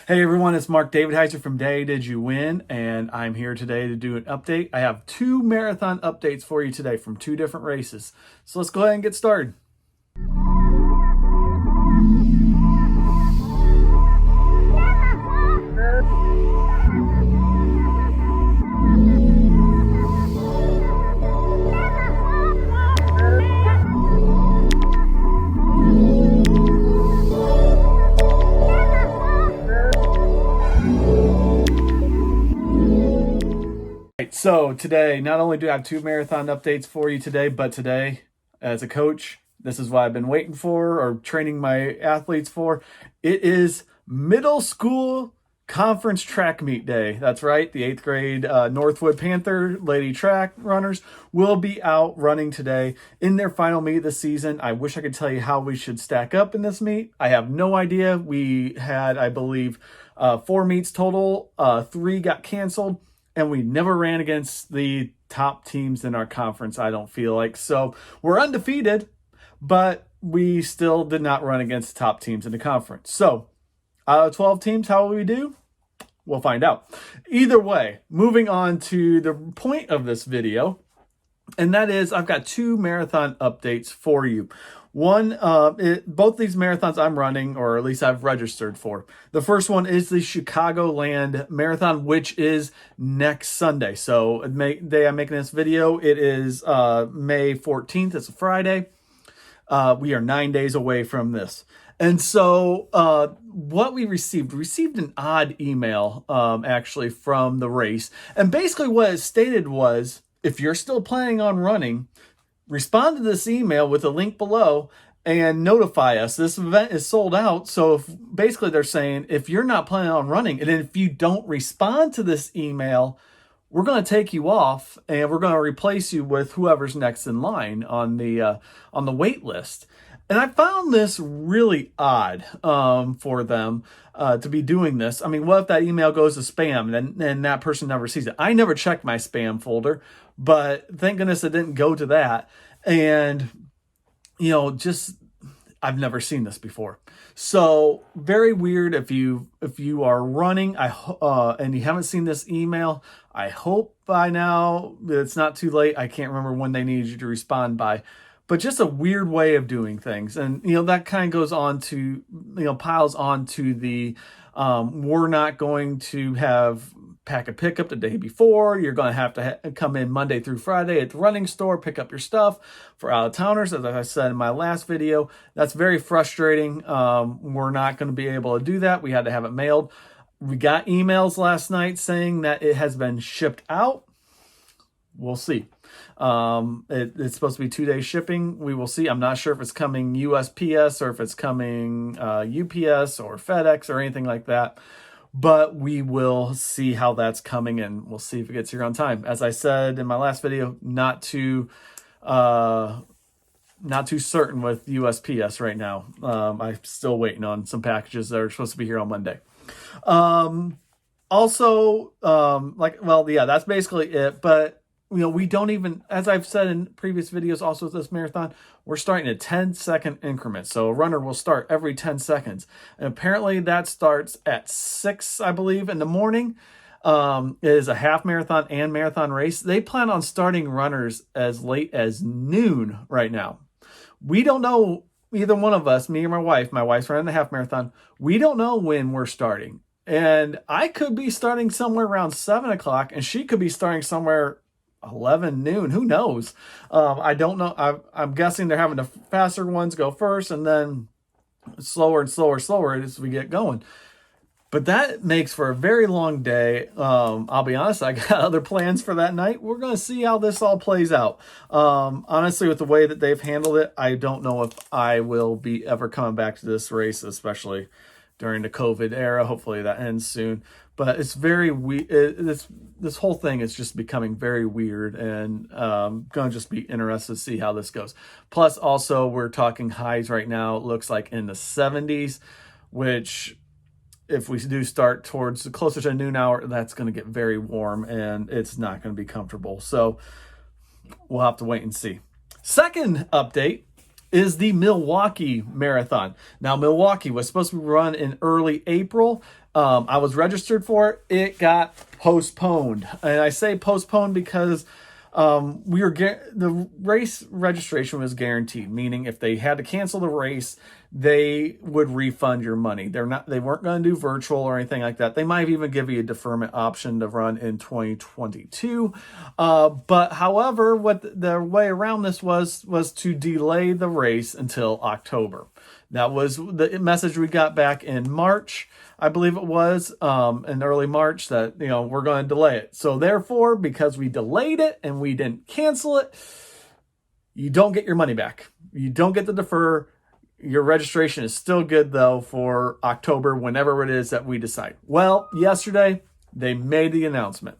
Hey everyone, it's Mark David Heiser from Day Did You Win, and I'm here today to do an update. I have two marathon updates for you today from two different races. So let's go ahead and get started. So today, not only do I have two marathon updates for you today, but today, as a coach, this is what I've been waiting for or training my athletes for. It is middle school conference track meet day. That's right. The 8th grade Northwood Panther lady track runners will be out running today in their final meet of the season. I wish I could tell you how we should stack up in this meet. I have no idea. We had, I believe, 4 meets total. 3 got canceled. And we never ran against the top teams in our conference, I don't feel like. So we're undefeated, but we still did not run against the top teams in the conference. So out of 12 teams, how will we do? We'll find out. Either way, moving on to the point of this video, and that is I've got two marathon updates for you. One, both these marathons I'm running, or at least I've registered for. The first one is the Chicagoland Marathon, which is next Sunday. So the day I'm making this video, it is May 14th. It's a Friday. We are 9 days away from this. And so what we received an odd email actually from the race. And basically what it stated was, if you're still planning on running, respond to this email with a link below and notify us. This event is sold out. So basically they're saying, if you're not planning on running, and if you don't respond to this email, we're going to take you off and we're going to replace you with whoever's next in line on the wait list. And I found this really odd for them to be doing this. I mean, what if that email goes to spam and that person never sees it? I never checked my spam folder, but thank goodness it didn't go to that. And, you know, just I've never seen this before. So very weird. If you are running and you haven't seen this email, I hope by now it's not too late. I can't remember when they need you to respond by. But just a weird way of doing things. And, you know, that kind of goes on to, you know, piles on to the, we're not going to have pack a pickup the day before. You're going to have come in Monday through Friday at the running store, pick up your stuff for out-of-towners. As I said in my last video, that's very frustrating. We're not going to be able to do that. We had to have it mailed. We got emails last night saying that it has been shipped out. We'll see. It's supposed to be 2-day shipping. We will see. I'm not sure if it's coming USPS or if it's coming UPS or FedEx or anything like that. But we will see how that's coming, and we'll see if it gets here on time. As I said in my last video, not too certain with USPS right now. I'm still waiting on some packages that are supposed to be here on Monday. That's basically it. But you know, we don't even, as I've said in previous videos also with this marathon, we're starting at 10-second increments. So a runner will start every 10 seconds. And apparently that starts at 6, I believe, in the morning. It is a half marathon and marathon race. They plan on starting runners as late as noon right now. We don't know, either one of us, me or my wife's running the half marathon. We don't know when we're starting. And I could be starting somewhere around 7 o'clock and she could be starting somewhere 11 noon. Who knows? I don't know. I'm guessing they're having the faster ones go first and then slower and slower as we get going. But that makes for a very long day. I'll be honest, I got other plans for that night. We're going to see how this all plays out. Honestly, with the way that they've handled it, I don't know if I will be ever coming back to this race, especially during the COVID era. Hopefully that ends soon. But it's very weird. This whole thing is just becoming very weird, and going to just be interested to see how this goes. Plus, also, we're talking highs right now. It looks like in the 70s, which if we do start towards closer to noon hour, that's going to get very warm, and it's not going to be comfortable. So we'll have to wait and see. Second update is the Milwaukee Marathon. Now, Milwaukee was supposed to run in early April. I was registered for it. It got postponed. And I say postponed because the race registration was guaranteed, meaning if they had to cancel the race, they would refund your money. They weren't going to do virtual or anything like that. They might even give you a deferment option to run in 2022. But however, what the way around this was to delay the race until October. That was the message we got back in March, I believe it was, in early March, that, we're going to delay it. So therefore, because we delayed it and we didn't cancel it, you don't get your money back. You don't get to defer. Your registration is still good, though, for October, whenever it is that we decide. Well, yesterday, they made the announcement.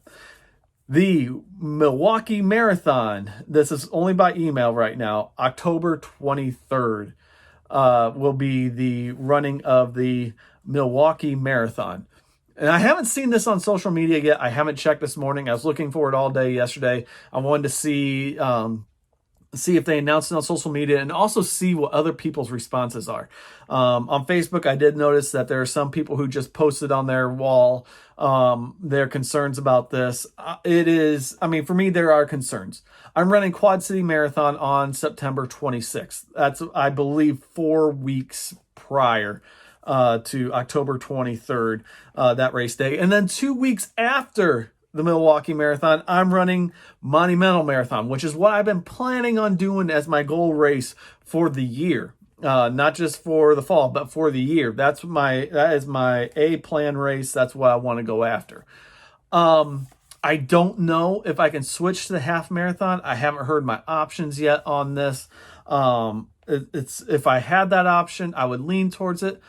The Milwaukee Marathon, this is only by email right now, October 23rd. Will be the running of the Milwaukee Marathon. And I haven't seen this on social media yet. I haven't checked this morning. I was looking for it all day yesterday. I wanted to see if they announced it on social media and also see what other people's responses are. On Facebook, I did notice that there are some people who just posted on their wall their concerns about this. For me, there are concerns. I'm running Quad City Marathon on September 26th. That's, I believe, 4 weeks prior to October 23rd, that race day. And then 2 weeks after the Milwaukee Marathon, I'm running Monumental Marathon, which is what I've been planning on doing as my goal race for the year. Not just for the fall, but for the year. That is my plan race. That's what I want to go after. I don't know if I can switch to the half marathon. I haven't heard my options yet on this. If I had that option, I would lean towards it.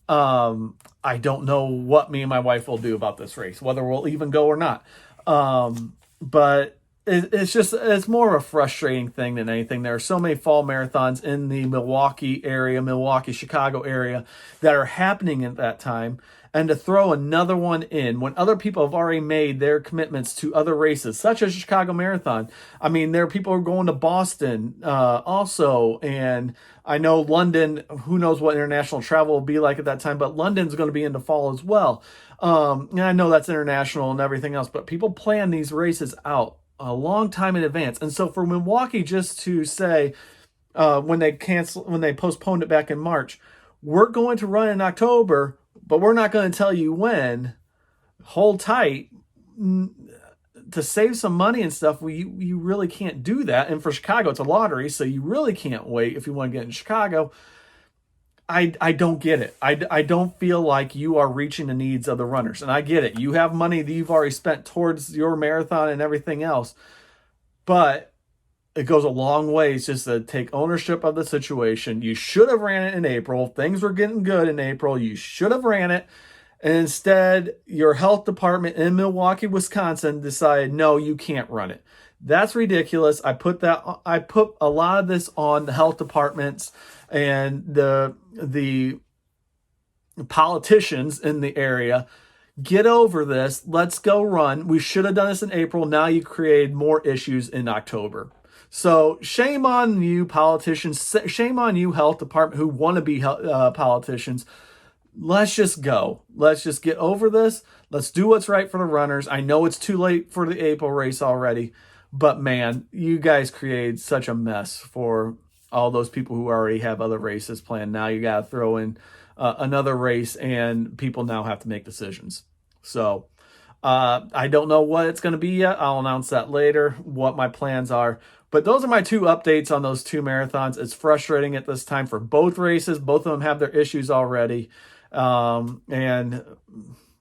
I don't know what me and my wife will do about this race, whether we'll even go or not. But it's more of a frustrating thing than anything. There are so many fall marathons in the Milwaukee area, Milwaukee, Chicago area that are happening at that time. And to throw another one in when other people have already made their commitments to other races, such as Chicago Marathon. I mean, there are people who are going to Boston also. And I know London, who knows what international travel will be like at that time, but London's going to be in the fall as well. And I know that's international and everything else, but people plan these races out a long time in advance. And so for Milwaukee just to say, when they postponed it back in March, we're going to run in October, but we're not going to tell you when. Hold tight. To save some money and stuff, you really can't do that. And for Chicago, it's a lottery, so you really can't wait if you want to get in Chicago. I don't get it. I don't feel like you are reaching the needs of the runners. And I get it. You have money that you've already spent towards your marathon and everything else. But it goes a long ways just to take ownership of the situation. You should have ran it in April. Things were getting good in April. You should have ran it. And instead, your health department in Milwaukee, Wisconsin decided, no, you can't run it. That's ridiculous. I put a lot of this on the health departments and the politicians in the area. Get over this. Let's go run. We should have done this in April. Now you created more issues in October. So shame on you, politicians. Shame on you, health department, who want to be politicians. Let's just go. Let's just get over this. Let's do what's right for the runners. I know it's too late for the April race already, but man, you guys created such a mess for all those people who already have other races planned. Now you got to throw in another race, and people now have to make decisions. So I don't know what it's going to be yet. I'll announce that later, what my plans are. But those are my two updates on those two marathons. It's frustrating at this time for both races. Both of them have their issues already. And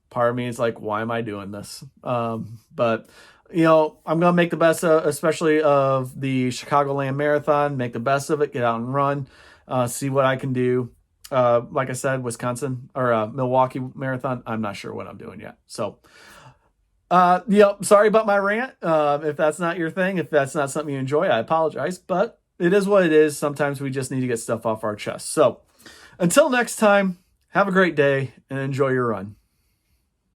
part of me is like, why am I doing this? But I'm going to make the best, especially of the Chicagoland Marathon, make the best of it, get out and run, see what I can do. Like I said, Wisconsin or Milwaukee Marathon, I'm not sure what I'm doing yet. So, sorry about my rant. If that's not your thing, if that's not something you enjoy, I apologize, but it is what it is. Sometimes we just need to get stuff off our chest. So until next time, have a great day and enjoy your run.